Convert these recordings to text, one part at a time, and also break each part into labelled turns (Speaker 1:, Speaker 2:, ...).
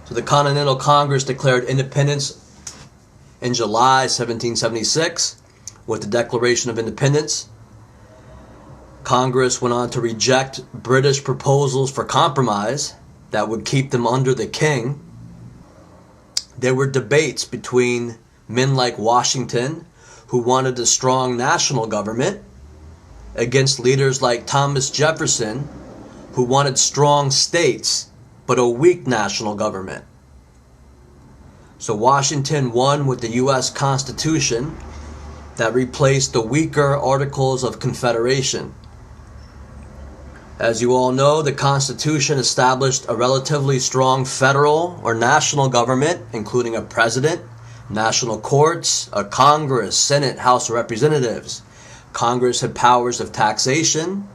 Speaker 1: So the Continental Congress declared independence in July 1776 with the Declaration of Independence. Congress went on to reject British proposals for compromise that would keep them under the king. There were debates between men like Washington, who wanted a strong national government, against leaders like Thomas Jefferson, who wanted strong states but a weak national government. So Washington won with the U.S. Constitution that replaced the weaker Articles of Confederation. As you all know, the Constitution established a relatively strong federal or national government, including a president, national courts, a Congress, Senate, House of Representatives. Congress had powers of taxation.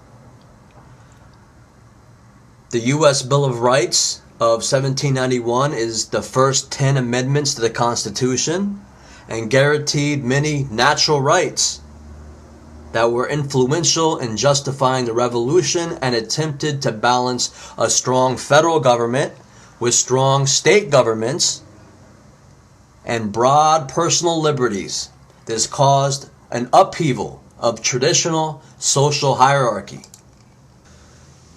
Speaker 1: The U.S. Bill of Rights of 1791 is the first 10 amendments to the Constitution and guaranteed many natural rights that were influential in justifying the revolution and attempted to balance a strong federal government with strong state governments and broad personal liberties. This caused an upheaval of traditional social hierarchy.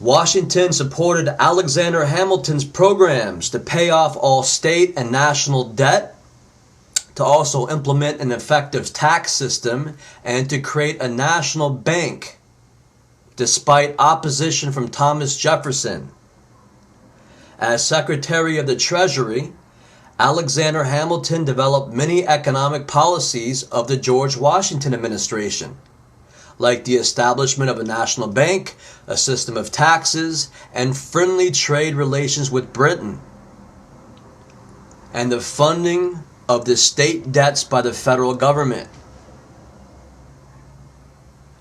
Speaker 1: Washington supported Alexander Hamilton's programs to pay off all state and national debt, to also implement an effective tax system, and to create a national bank, despite opposition from Thomas Jefferson. As Secretary of the Treasury, Alexander Hamilton developed many economic policies of the George Washington administration, like the establishment of a national bank, a system of taxes, and friendly trade relations with Britain, and the funding of the state debts by the federal government.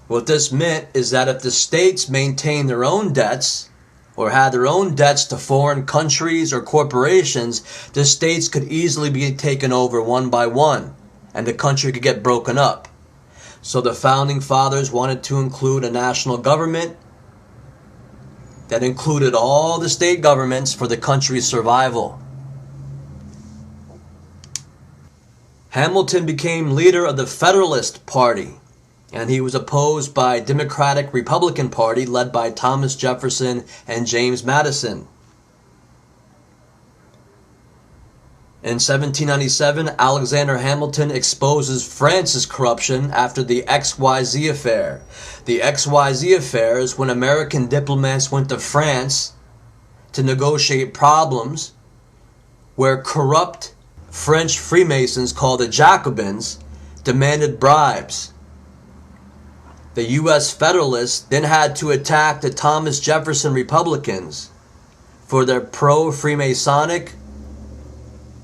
Speaker 1: What this meant is that if the states maintained their own debts or had their own debts to foreign countries or corporations, the states could easily be taken over one by one, and the country could get broken up. So the Founding Fathers wanted to include a national government that included all the state governments for the country's survival. Hamilton became leader of the Federalist Party, and he was opposed by Democratic Republican Party led by Thomas Jefferson and James Madison. In 1797, Alexander Hamilton exposes France's corruption after the XYZ affair. The XYZ affair is when American diplomats went to France to negotiate problems where corrupt French Freemasons called the Jacobins demanded bribes. The U.S. Federalists then had to attack the Thomas Jefferson Republicans for their pro-Freemasonic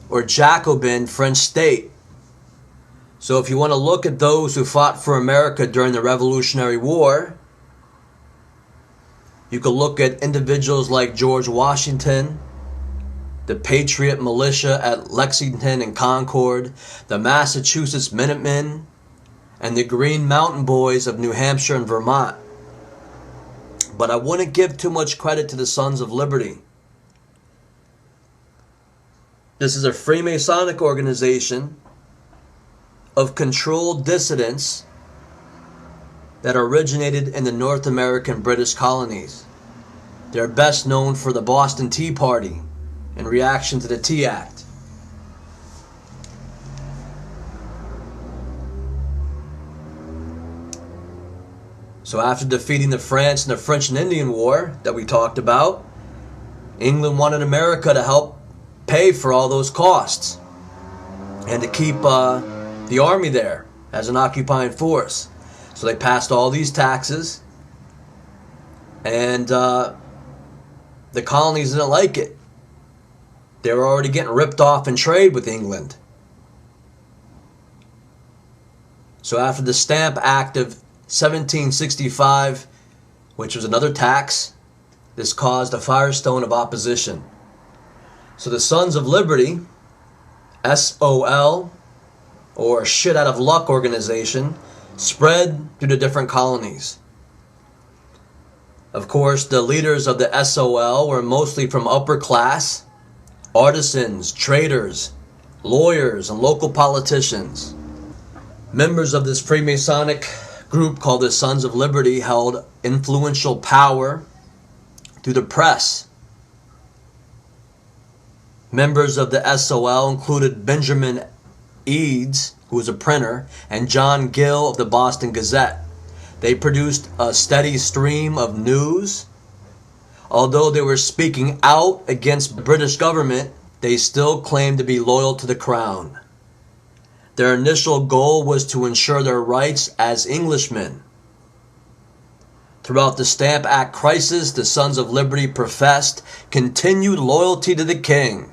Speaker 1: or Jacobin French state. So if you want to look at those who fought for America during the Revolutionary War, you could look at individuals like George Washington, the Patriot Militia at Lexington and Concord, the Massachusetts Minutemen, and the Green Mountain Boys of New Hampshire and Vermont. But I wouldn't give too much credit to the Sons of Liberty. This is a Freemasonic organization of controlled dissidents that originated in the North American British colonies. They're best known for the Boston Tea Party in reaction to the Tea Act. So after defeating the France in the French and Indian War that we talked about, England wanted America to help pay for all those costs and to keep the army there as an occupying force. So they passed all these taxes, and the colonies didn't like it. They were already getting ripped off in trade with England. So after the Stamp Act of 1765, which was another tax, this caused a firestorm of opposition. So the Sons of Liberty, SOL, or Shit Out of Luck organization, spread through the different colonies. Of course, the leaders of the SOL were mostly from upper class artisans, traders, lawyers, and local politicians. Members of this Freemasonic group called the Sons of Liberty held influential power through the press. Members of the SOL included Benjamin Eads, who was a printer, and John Gill of the Boston Gazette. They produced a steady stream of news. Although they were speaking out against the British government, they still claimed to be loyal to the crown. Their initial goal was to ensure their rights as Englishmen. Throughout the Stamp Act crisis, the Sons of Liberty professed continued loyalty to the king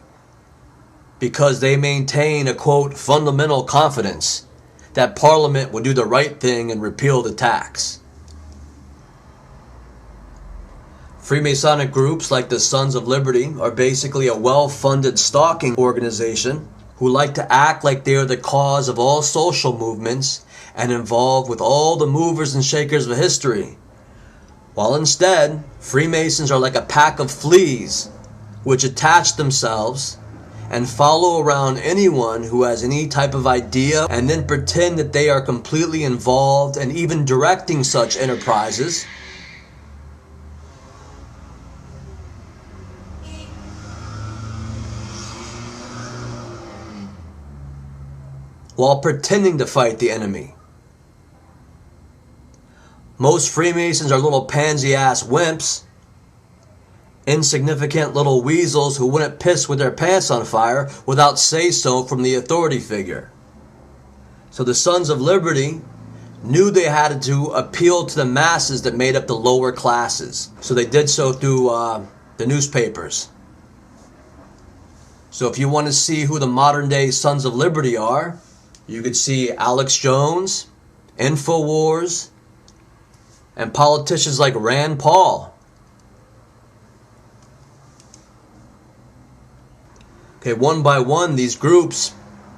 Speaker 1: because they maintained a, quote, fundamental confidence that Parliament would do the right thing and repeal the tax. Freemasonic groups like the Sons of Liberty are basically a well-funded stalking organization who like to act like they are the cause of all social movements and involved with all the movers and shakers of history. While instead, Freemasons are like a pack of fleas which attach themselves and follow around anyone who has any type of idea and then pretend that they are completely involved and even directing such enterprises. While pretending to fight the enemy. Most Freemasons are little pansy-ass wimps, insignificant little weasels who wouldn't piss with their pants on fire without say-so from the authority figure. So the Sons of Liberty knew they had to appeal to the masses that made up the lower classes. So they did so through the newspapers. So if you want to see who the modern-day Sons of Liberty are, you could see Alex Jones, InfoWars, and politicians like Rand Paul. Okay, one by one, these groups,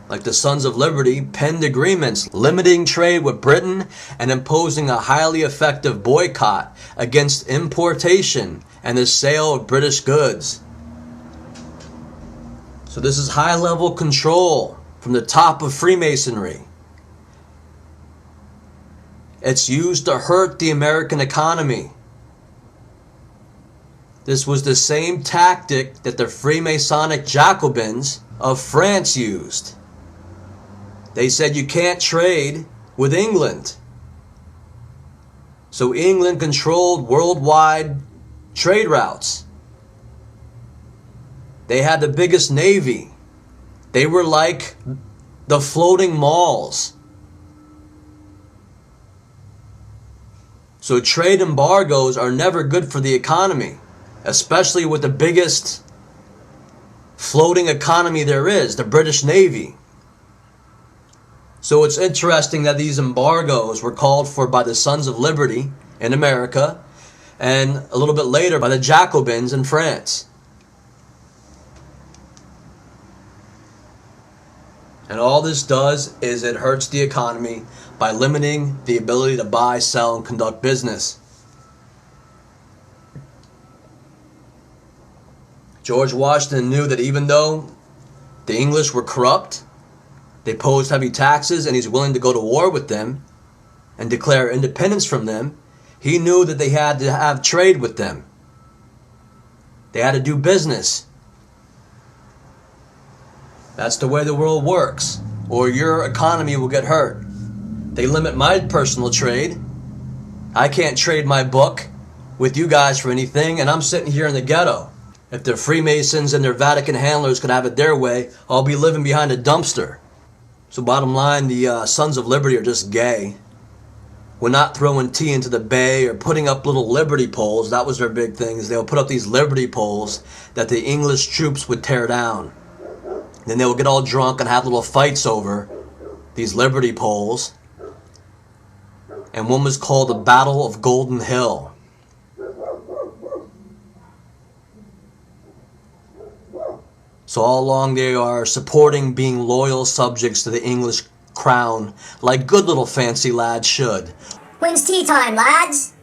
Speaker 1: like the Sons of Liberty, penned agreements limiting trade with Britain and imposing a highly effective boycott against importation and the sale of British goods. So this is high-level control from the top of Freemasonry. It's used to hurt the American economy. This was the same tactic that the Freemasonic Jacobins of France used. They said you can't trade with England. So England controlled worldwide trade routes. They had the biggest navy. They were like the floating malls. So trade embargoes are never good for the economy, especially with the biggest floating economy there is, the British Navy. So it's interesting that these embargoes were called for by the Sons of Liberty in America and a little bit later by the Jacobins in France. And all this does is it hurts the economy by limiting the ability to buy, sell, and conduct business. George Washington knew that even though the English were corrupt, they posed heavy taxes, and he's willing to go to war with them and declare independence from them, he knew that they had to have trade with them. They had to do business. That's the way the world works, or your economy will get hurt. They limit my personal trade. I can't trade my book with you guys for anything, and I'm sitting here in the ghetto. If the Freemasons and their Vatican handlers could have it their way, I'll be living behind a dumpster. So bottom line, the Sons of Liberty are just gay. We're not throwing tea into the bay or putting up little liberty poles. That was their big thing, is they'll put up these liberty poles that the English troops would tear down. Then they would get all drunk and have little fights over these liberty poles. And one was called the Battle of Golden Hill. So all along they are supporting being loyal subjects to the English crown, like good little fancy lads should.
Speaker 2: When's tea time, lads?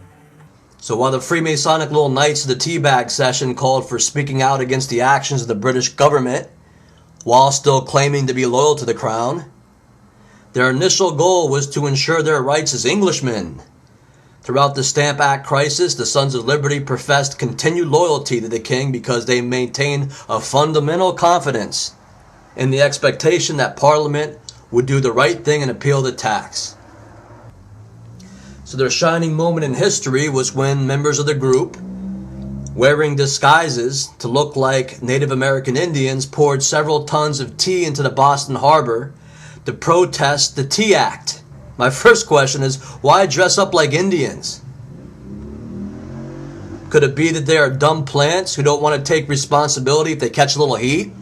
Speaker 1: So while the Freemasonic little knights of the teabag session called for speaking out against the actions of the British government, while still claiming to be loyal to the crown, their initial goal was to ensure their rights as Englishmen. Throughout the Stamp Act crisis, the Sons of Liberty professed continued loyalty to the king because they maintained a fundamental confidence in the expectation that Parliament would do the right thing and appeal the tax. So their shining moment in history was when members of the group, wearing disguises to look like Native American Indians, poured several tons of tea into the Boston Harbor to protest the Tea Act. My first question is, why dress up like Indians? Could it be that they are dumb plants who don't want to take responsibility if they catch a little heat?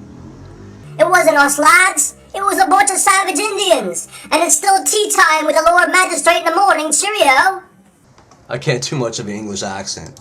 Speaker 2: It wasn't us, lads. It was a bunch of savage Indians. And it's still tea time with the Lord Magistrate in the morning. Cheerio.
Speaker 1: I can't do much of an English accent.